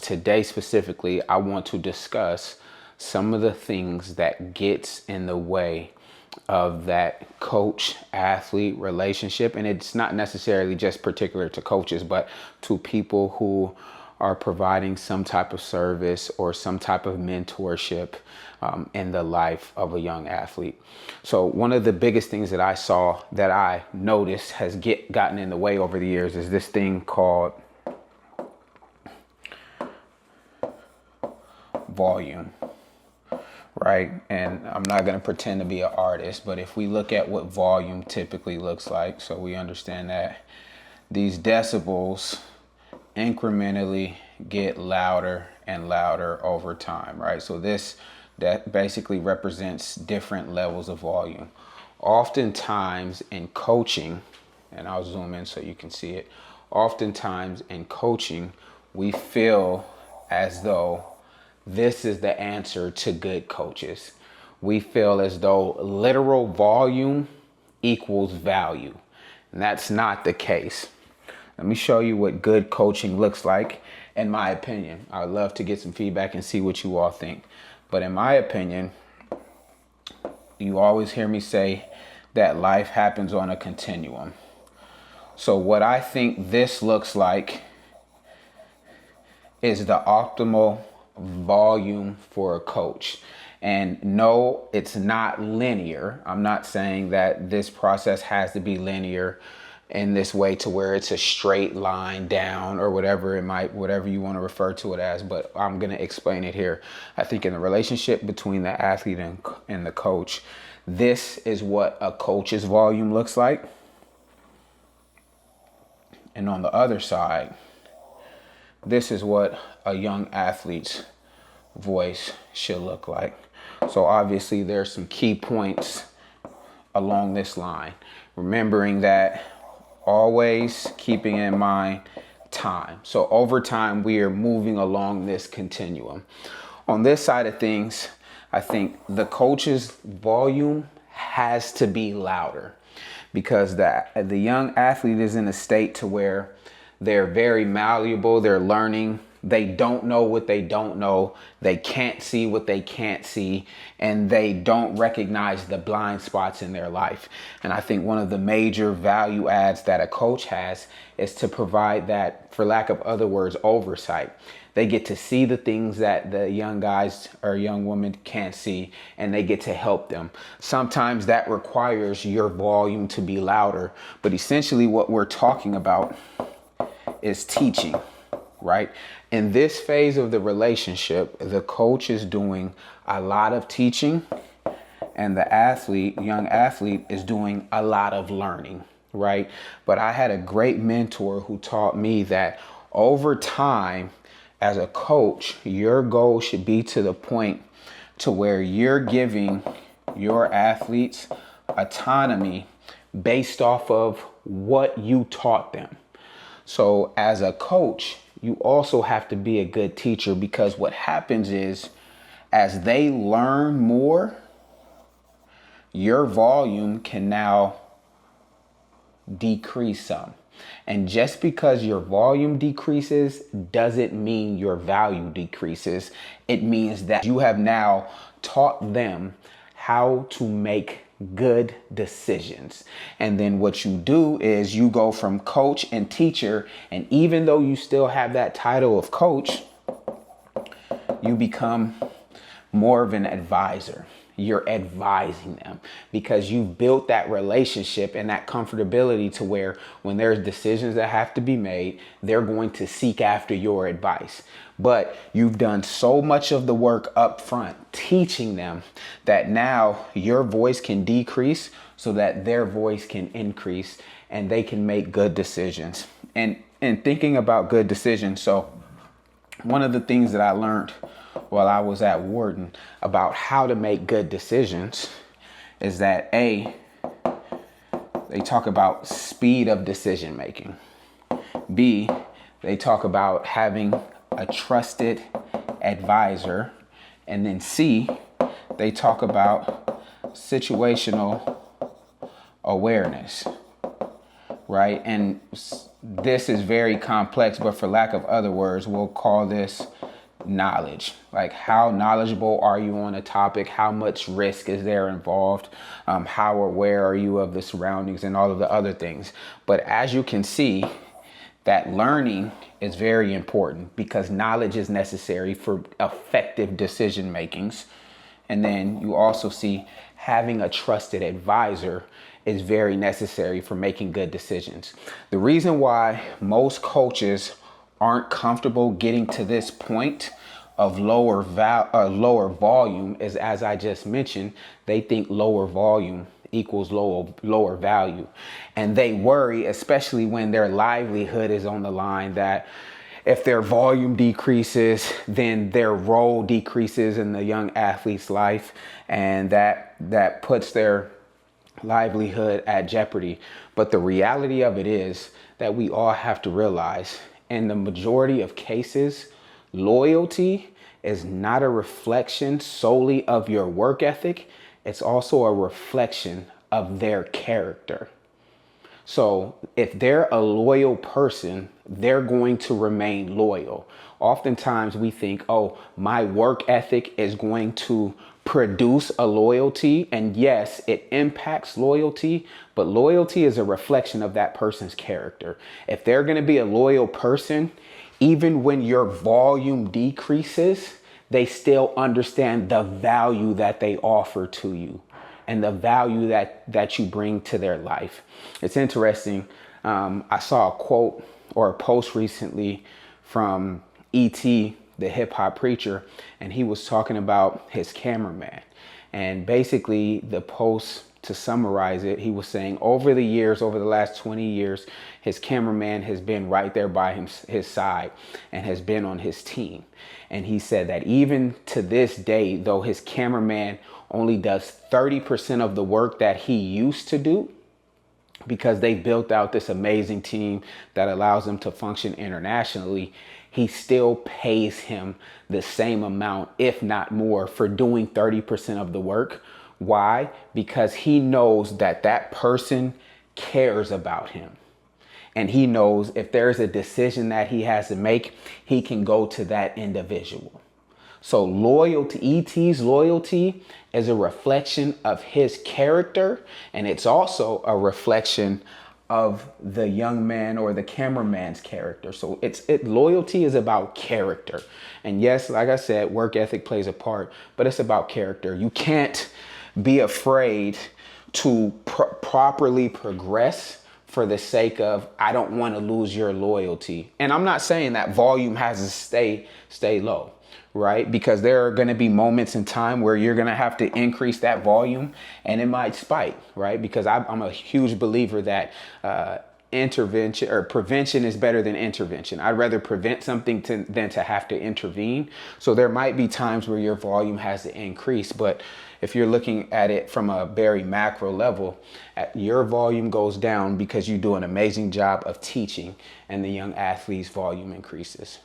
Today specifically, I want to discuss some of the things that gets in the way of that coach-athlete relationship. And it's not necessarily just particular to coaches, but to people who are providing some type of service or some type of mentorship in the life of a young athlete. So one of the biggest things that I noticed has gotten in the way over the years is this thing called volume, right? And I'm not going to pretend to be an artist, but if we look at what volume typically looks like, so we understand that these decibels incrementally get louder and louder over time, right? So that basically represents different levels of volume. Oftentimes in coaching, and I'll zoom in so you can see it, oftentimes in coaching, we feel as though this is the answer to good coaches. We feel as though literal volume equals value. And that's not the case. Let me show you what good coaching looks like, in my opinion. I would love to get some feedback and see what you all think. But in my opinion, you always hear me say that life happens on a continuum. So what I think this looks like is the optimal volume for a coach. And no, it's not linear. I'm not saying that this process has to be linear in this way to where it's a straight line down or whatever you want to refer to it as, but I'm going to explain it here. I think in the relationship between the athlete and the coach, this is what a coach's volume looks like. And on the other side, this is what a young athlete's voice should look like. So obviously there's some key points along this line. Remembering that, always keeping in mind time. So over time, we are moving along this continuum. On this side of things, I think the coach's volume has to be louder because the young athlete is in a state to where they're very malleable, they're learning, they don't know what they don't know, they can't see what they can't see, and they don't recognize the blind spots in their life. And I think one of the major value adds that a coach has is to provide that, for lack of other words, oversight. They get to see the things that the young guys or young women can't see, and they get to help them. Sometimes that requires your volume to be louder, but essentially what we're talking about is teaching, right? In this phase of the relationship, the coach is doing a lot of teaching and the young athlete is doing a lot of learning, right? But I had a great mentor who taught me that over time, as a coach, your goal should be to the point to where you're giving your athletes autonomy based off of what you taught them. So as a coach, you also have to be a good teacher, because what happens is as they learn more, your volume can now decrease some. And just because your volume decreases doesn't mean your value decreases. It means that you have now taught them how to make good decisions. And then what you do is you go from coach and teacher, and even though you still have that title of coach, you become more of an advisor. You're advising them because you've built that relationship and that comfortability to where when there's decisions that have to be made, they're going to seek after your advice. But you've done so much of the work up front teaching them that now your voice can decrease so that their voice can increase and they can make good decisions. And thinking about good decisions, so one of the things that I learned while I was at Wharton about how to make good decisions is that they talk about speed of decision making. B, they talk about having a trusted advisor. And then C, they talk about situational awareness, right? And this is very complex, but for lack of other words, we'll call this knowledge. Like, how knowledgeable are you on a topic? How much risk is there involved? How aware are you of the surroundings and all of the other things? But as you can see, that learning is very important because knowledge is necessary for effective decision makings. And then you also see having a trusted advisor is very necessary for making good decisions. The reason why most coaches aren't comfortable getting to this point of lower volume is, as I just mentioned, they think lower volume equals lower value. And they worry, especially when their livelihood is on the line, that if their volume decreases, then their role decreases in the young athlete's life, and that puts their livelihood at jeopardy. But the reality of it is that we all have to realize, in the majority of cases, loyalty is not a reflection solely of your work ethic. It's also a reflection of their character. So if they're a loyal person, they're going to remain loyal. Oftentimes we think, oh, my work ethic is going to produce a loyalty. And yes, it impacts loyalty, but loyalty is a reflection of that person's character. If they're going to be a loyal person, even when your volume decreases, they still understand the value that they offer to you and the value that you bring to their life. It's interesting. I saw a quote or a post recently from E.T., the hip hop preacher, and he was talking about his cameraman. And basically the post, to summarize it, he was saying over the years, over the last 20 years, his cameraman has been right there by his side and has been on his team. And he said that even to this day, though his cameraman only does 30% of the work that he used to do, because they built out this amazing team that allows them to function internationally, he still pays him the same amount, if not more, for doing 30% of the work. Why? Because he knows that that person cares about him. And he knows if there's a decision that he has to make, he can go to that individual. So loyalty, E.T.'s loyalty is a reflection of his character, and it's also a reflection of the young man or the cameraman's character. So loyalty is about character. And yes, like I said, work ethic plays a part, but it's about character. You can't be afraid to properly progress for the sake of, I don't want to lose your loyalty. And I'm not saying that volume has to stay low, right? Because there are going to be moments in time where you're going to have to increase that volume and it might spike, right? Because I'm a huge believer that intervention or prevention is better than intervention. I'd rather prevent something than to have to intervene. So there might be times where your volume has to increase, but if you're looking at it from a very macro level, your volume goes down because you do an amazing job of teaching and the young athlete's volume increases.